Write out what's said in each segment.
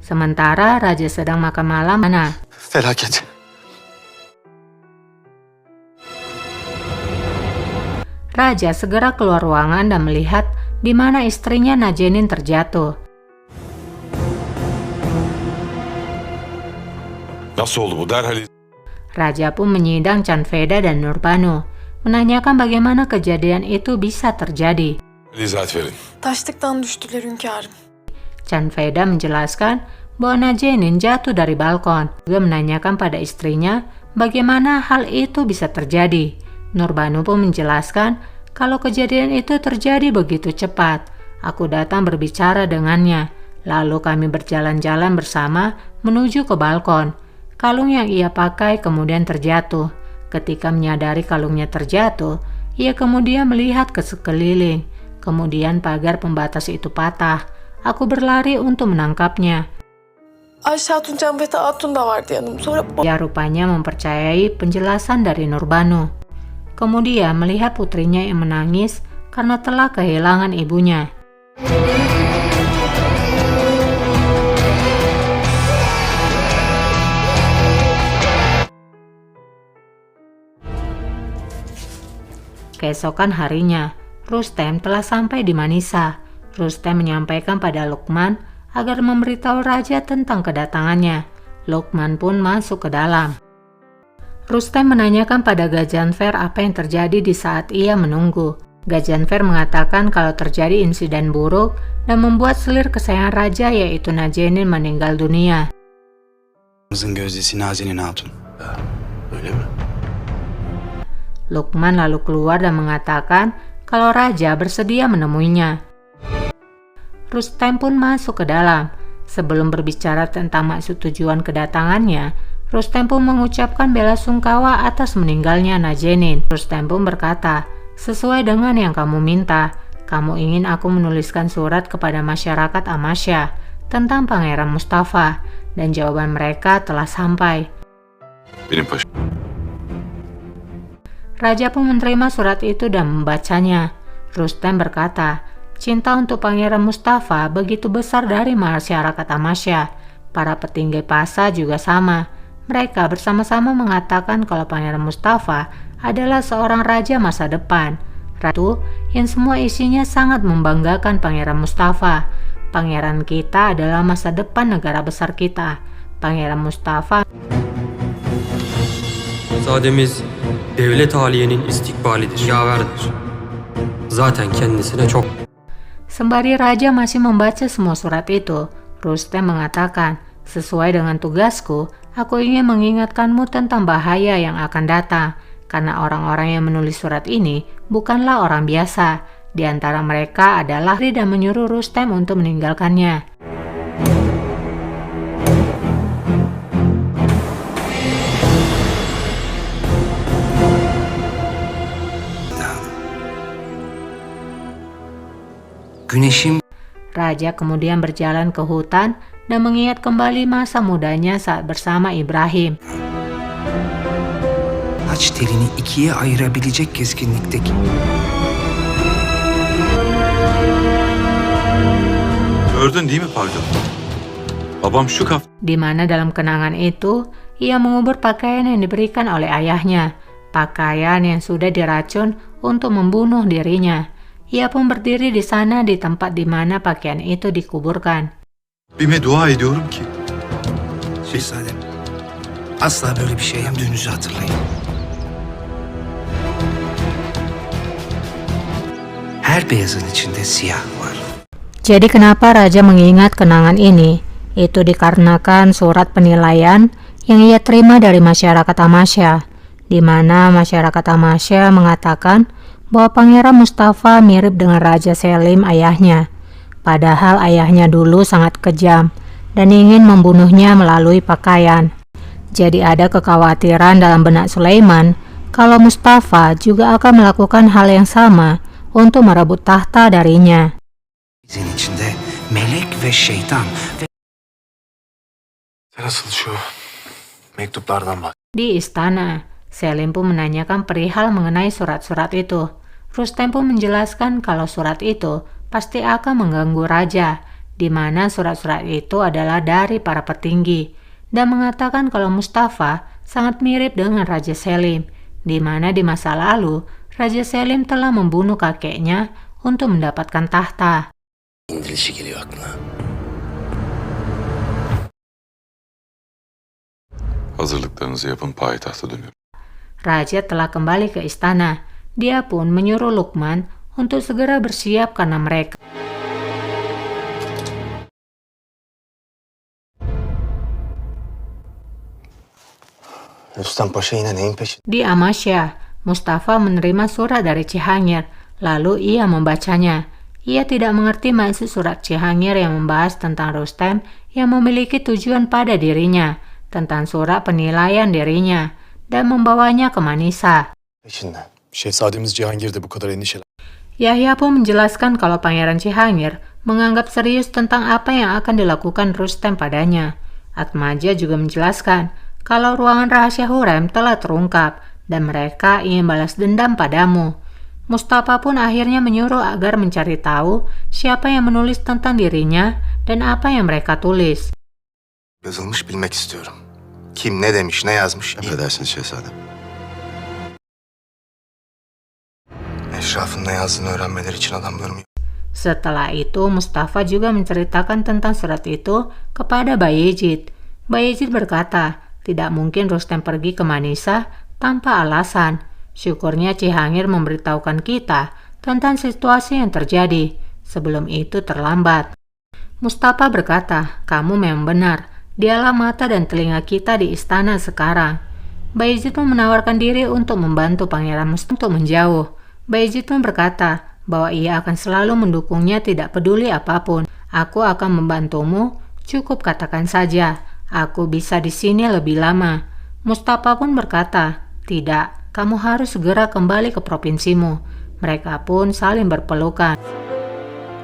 Sementara raja sedang makan malam. Felaket. Raja segera keluar ruangan dan melihat di mana istrinya Najenin terjatuh. Nasıl oldu bu? Derhal Raja pun menyidang Canveda dan Nurbanu, menanyakan bagaimana kejadian itu bisa terjadi. izahat verin. Taşlıktan düştüler hünkârım. Canveda menjelaskan bahwa Najenin jatuh dari balkon, juga menanyakan pada istrinya bagaimana hal itu bisa terjadi. Nurbanu pun menjelaskan kalau kejadian itu terjadi begitu cepat. Aku datang berbicara dengannya, lalu kami berjalan-jalan bersama menuju ke balkon. Kalung yang ia pakai kemudian terjatuh. Ketika menyadari kalungnya terjatuh, ia kemudian melihat ke sekeliling. Kemudian pagar pembatas itu patah. Aku berlari untuk menangkapnya. Ayşe Hatun, Canveda Hatun da vardı yanım. Sonra Ia rupanya mempercayai penjelasan dari Nurbanu. Kemudian melihat putrinya yang menangis karena telah kehilangan ibunya. Keesokan harinya, Rustem telah sampai di Manisa. Rustem menyampaikan pada Luqman agar memberitahu raja tentang kedatangannya. Luqman pun masuk ke dalam. Rustem menanyakan pada Gajanfer apa yang terjadi di saat ia menunggu. Gajanfer mengatakan kalau terjadi insiden buruk dan membuat selir kesayangan raja yaitu Najenin meninggal dunia. Gözdesi Nazenin Hatun. Öyle mi? Luqman lalu keluar dan mengatakan kalau raja bersedia menemuinya. Rustem pun masuk ke dalam. Sebelum berbicara tentang maksud tujuan kedatangannya, Rustem pun mengucapkan bela sungkawa atas meninggalnya Najenin. Rustem pun berkata, sesuai dengan yang kamu minta, kamu ingin aku menuliskan surat kepada masyarakat Amasya tentang Pangeran Mustafa, dan jawaban mereka telah sampai. Benim paşam. Raja pun menerima surat itu dan membacanya. Rustem berkata, cinta untuk Pangeran Mustafa begitu besar dari masyarakat Amasya. Para petinggi Pasa juga sama. Mereka bersama-sama mengatakan kalau Pangeran Mustafa adalah seorang raja masa depan. Ratu yang semua isinya sangat membanggakan Pangeran Mustafa. Pangeran kita adalah masa depan negara besar kita. Pangeran Mustafa Zademiz devlet aliyenin istikbalidir, yaverdir. Zaten kendisine çok. Sembari raja masih membaca semua surat itu, Rustem mengatakan, sesuai dengan tugasku, aku ingin mengingatkanmu tentang bahaya yang akan datang, karena orang-orang yang menulis surat ini bukanlah orang biasa. Di antara mereka adalah dan menyuruh Rustem untuk meninggalkannya. Güneşim Raja kemudian berjalan ke hutan dan mengingat kembali masa mudanya saat bersama Ibrahim. saç telini ikiye ayırabilecek keskinlikteki. Gördün değil mi Pargalı? Babam şu Di mana dalam kenangan itu, ia mengubur pakaian yang diberikan oleh ayahnya, pakaian yang sudah diracun untuk membunuh dirinya. Ia pun berdiri di sana di tempat di mana pakaian itu dikuburkan. Bime dua ediyorum ki. Şehzadem, asla böyle bir şey yaptığınızı hatırlayın. Her beyazın içinde siyah var. Jadi kenapa Raja mengingat kenangan ini? Itu dikarenakan surat penilaian yang ia terima dari masyarakat Amasya, di mana masyarakat Amasya mengatakan bahwa Pangeran Mustafa mirip dengan Raja Selim ayahnya. Padahal ayahnya dulu sangat kejam dan ingin membunuhnya melalui pakaian. Jadi ada kekhawatiran dalam benak Sulaiman kalau Mustafa juga akan melakukan hal yang sama untuk merebut tahta darinya. Bizim içinde melek ve şeytan ve Nasıl şu mektuplardan bak. Di istana, Selim pun menanyakan perihal mengenai surat-surat itu. Rustem pun menjelaskan kalau surat itu pasti akan mengganggu raja di mana surat-surat itu adalah dari para petinggi, dan mengatakan kalau Mustafa sangat mirip dengan Raja Selim, di mana di masa lalu Raja Selim telah membunuh kakeknya untuk mendapatkan tahta. İndirilişi geliyor aklına. Hazırlıklarınızı yapın, payitahta dönüyorum. Raja telah kembali ke istana. Dia pun menyuruh Lukman untuk segera bersiap karena mereka Rüstem Paşa yine neyin peşinde? di Amasya. Mustafa menerima surat dari Cihangir, lalu ia membacanya. Ia tidak mengerti maksud surat Cihangir yang membahas tentang Rustem yang memiliki tujuan pada dirinya, tentang surat penilaian dirinya, dan membawanya ke Manisa. Peşinde. Şehzademiz Cihangir de bu kadar endişeli. Yahya pun menjelaskan kalau Pangeran Cihangir menganggap serius tentang apa yang akan dilakukan Rustem padanya. Atmaja juga menjelaskan kalau ruangan rahasia Hurrem telah terungkap dan mereka ingin balas dendam padamu. Mustafa pun akhirnya menyuruh agar mencari tahu siapa yang menulis tentang dirinya dan apa yang mereka tulis. Yazılmış bilmek istiyorum. Kim ne demiş, ne yazmış? Emredersiniz şehzadem. Eşrafın ne yazdığını öğrenmeleri için adamlarım yok. Setelah itu Mustafa juga menceritakan tentang surat itu kepada Bayezid. Bayezid berkata, tidak mungkin Rustem pergi ke Manisa tanpa alasan. Syukurnya Cihangir memberitahukan kita tentang situasi yang terjadi. Sebelum itu terlambat. Mustafa berkata, kamu memang benar. Dialah mata dan telinga kita di istana sekarang. Bayezid pun menawarkan diri untuk membantu Pangeran Mustafa untuk menjauh. Bayezid pun berkata bahwa ia akan selalu mendukungnya tidak peduli apapun. Aku akan membantumu, cukup katakan saja. Aku bisa di sini lebih lama. Mustafa pun berkata, tidak. Kamu harus segera kembali ke provinsimu. Mereka pun saling berpelukan.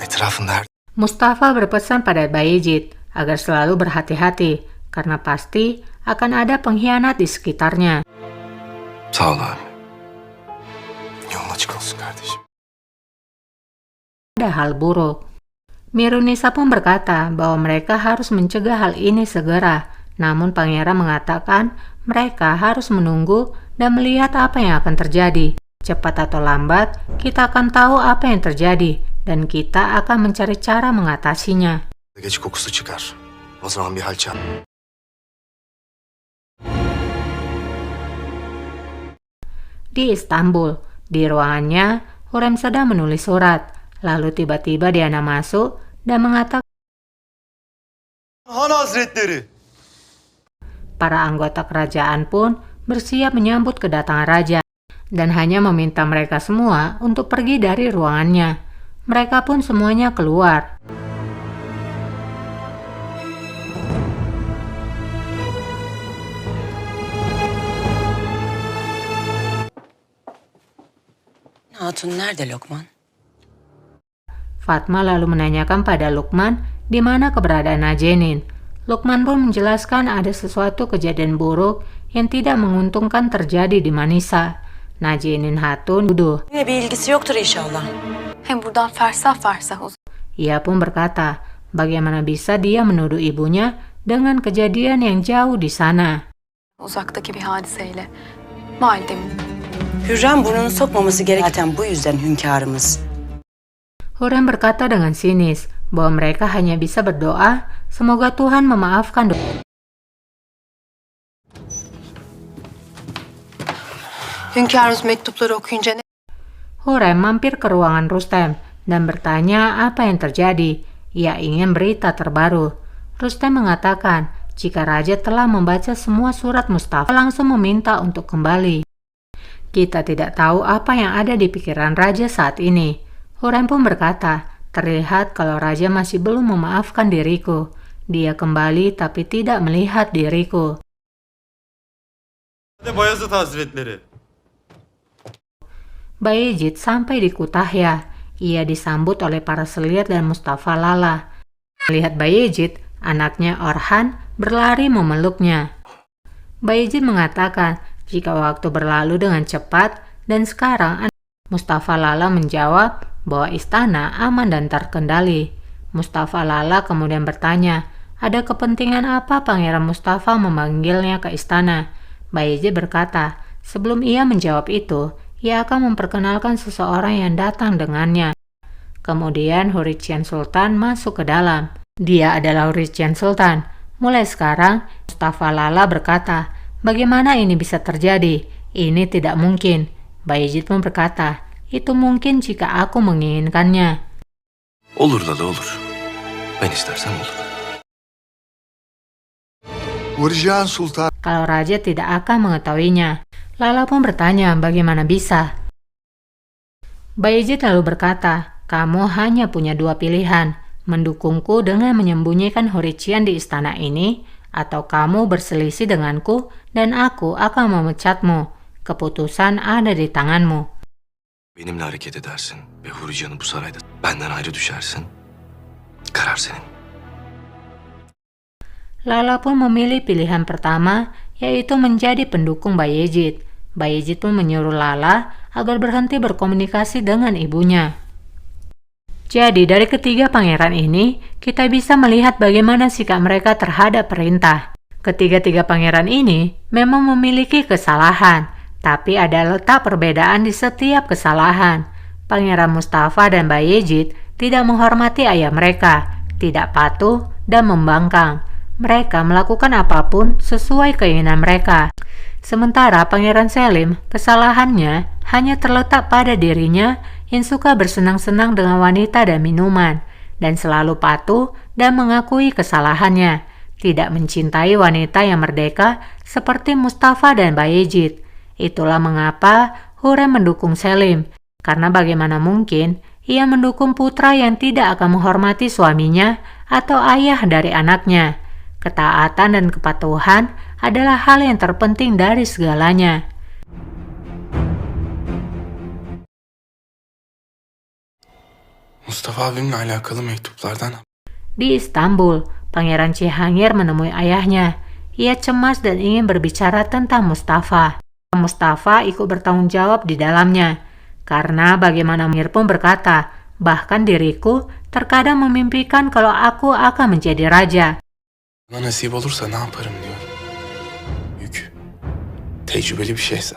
Etrafında her... Mustafa berpesan pada Bayezid agar selalu berhati-hati karena pasti akan ada pengkhianat di sekitarnya. Sağ ol abi. Yolun açık olsun kardeşim. Ada hal buruk. Mirunisa pun berkata bahwa mereka harus mencegah hal ini segera. Namun pangeran mengatakan mereka harus menunggu dan melihat apa yang akan terjadi. Cepat atau lambat, kita akan tahu apa yang terjadi dan kita akan mencari cara mengatasinya. Geç kokusu çıkar. O zaman bir hal çal. Di Istanbul, di ruangannya, Hurrem sedang menulis surat. Lalu tiba-tiba Diana masuk dan mengatakan Han Hazretleri. para anggota kerajaan pun bersiap menyambut kedatangan raja dan hanya meminta mereka semua untuk pergi dari ruangannya. Mereka pun semuanya keluar. Hatun nerede Lokman? Fatma lalu menanyakan pada Lukman di mana keberadaan Najenin. Lukman pun menjelaskan ada sesuatu kejadian buruk yang tidak menguntungkan terjadi di Manisa. Najenin Hatun duduk. Yine bir ilgisi yoktur inşallah. Hem buradan fersah fersah Ia pun berkata, bagaimana bisa dia menuduh ibunya dengan kejadian yang jauh di sana. uzaktaki bir hadiseyle. Validemin. Hürrem burnunu sokmaması gereken zaten bu yüzden hünkârımız. Hurrem berkata dengan sinis bahwa mereka hanya bisa berdoa semoga Tuhan memaafkan dosa. Hünkârımız mektupları okuyunca ne? Hurrem mampir ke ruangan Rustem dan bertanya apa yang terjadi. Ia ingin berita terbaru. Rustem mengatakan jika raja telah membaca semua surat Mustafa langsung meminta untuk kembali. Kita tidak tahu apa yang ada di pikiran raja saat ini. Hurrem pun berkata, terlihat kalau raja masih belum memaafkan diriku. Dia kembali tapi tidak melihat diriku. Bayezid Hazretleri. Bayezid sampai di Kutahya. Ia disambut oleh para selihat dan Mustafa Lala. Melihat Bayezid, anaknya Orhan berlari memeluknya. Bayezid mengatakan jika waktu berlalu dengan cepat dan sekarang Mustafa Lala menjawab bahwa istana aman dan terkendali. Mustafa Lala kemudian bertanya, ada kepentingan apa Pangeran Mustafa memanggilnya ke istana? Bayezid berkata, sebelum ia menjawab itu, ia akan memperkenalkan seseorang yang datang dengannya. Kemudian Hurricane Sultan masuk ke dalam. Dia adalah Hurricane Sultan. Mulai sekarang, Mustafa Lala berkata, bagaimana ini bisa terjadi? Ini tidak mungkin. Bayezid pun berkata, itu mungkin jika aku menginginkannya. Olur Lala olur. Ben istersem olur. Hurrican Sultan. Kalau raja tidak akan mengetahuinya. Lala pun bertanya bagaimana bisa. Bayezid lalu berkata, kamu hanya punya dua pilihan, mendukungku dengan menyembunyikan Hurricane di istana ini, atau kamu berselisih denganku dan aku akan memecatmu. Keputusan ada di tanganmu. Benimle hareket edersin ve Hurrican'ı bu sarayda benden ayrı düşersin. Karar senin. Lala pun memilih pilihan pertama, yaitu menjadi pendukung Bayezid. Bayezid pun menyuruh Lala agar berhenti berkomunikasi dengan ibunya. Jadi dari ketiga pangeran ini, kita bisa melihat bagaimana sikap mereka terhadap perintah. Ketiga-tiga pangeran ini memang memiliki kesalahan, tapi ada letak perbedaan di setiap kesalahan. Pangeran Mustafa dan Bayezid tidak menghormati ayah mereka, tidak patuh dan membangkang. Mereka melakukan apapun sesuai keinginan mereka. Sementara Pangeran Selim, kesalahannya hanya terletak pada dirinya yang suka bersenang-senang dengan wanita dan minuman, dan selalu patuh dan mengakui kesalahannya, tidak mencintai wanita yang merdeka seperti Mustafa dan Bayezid. Itulah mengapa Hurrem mendukung Selim, karena bagaimana mungkin ia mendukung putra yang tidak akan menghormati suaminya atau ayah dari anaknya. Ketaatan dan kepatuhan adalah hal yang terpenting dari segalanya. Mustafa abimle alakalı mektuplardan. Di Istanbul, Pangeran Cihangir menemui ayahnya. Ia cemas dan ingin berbicara tentang Mustafa. Mustafa ikut bertanggung jawab di dalamnya. Karena bagaimana Mir pun berkata, bahkan diriku terkadang memimpikan kalau aku akan menjadi raja. Bana nasip olursa ne yaparım diyor. Yük. Tecrübeli bir şeyse.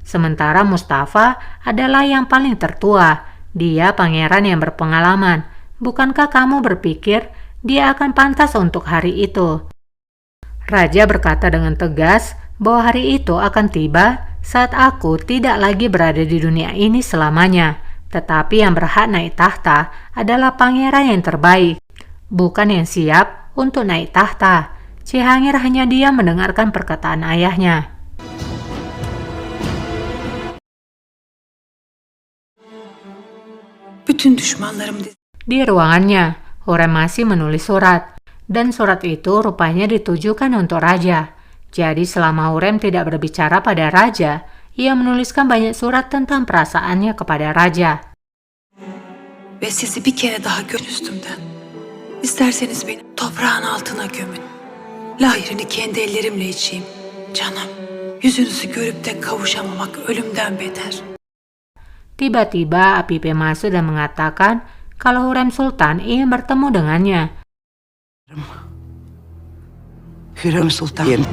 Sementara Mustafa adalah yang paling tertua. Dia pangeran yang berpengalaman. Bukankah kamu berpikir dia akan pantas untuk hari itu? Raja berkata dengan tegas bahwa hari itu akan tiba saat aku tidak lagi berada di dunia ini selamanya. Tetapi yang berhak naik tahta adalah pangeran yang terbaik, bukan yang siap untuk naik tahta. Cihangir hanya diam mendengarkan perkataan ayahnya. Bütün düşmanlarım Di ruangannya, Hurrem masih menulis surat, dan surat itu rupanya ditujukan untuk raja. Jadi selama Hurrem tidak berbicara pada raja, ia menuliskan banyak surat tentang perasaannya kepada raja. ve sizi bir kere daha üstümden. İsterseniz beni toprağın altına gömün. Lahirini kendi ellerimle içeyim. Canım, yüzünüzü görüp de kavuşamamak ölümden beter. Tiba-tiba Apipe masuk dan mengatakan kalau Hurrem Sultan ingin bertemu dengannya. Hürrem Sultan.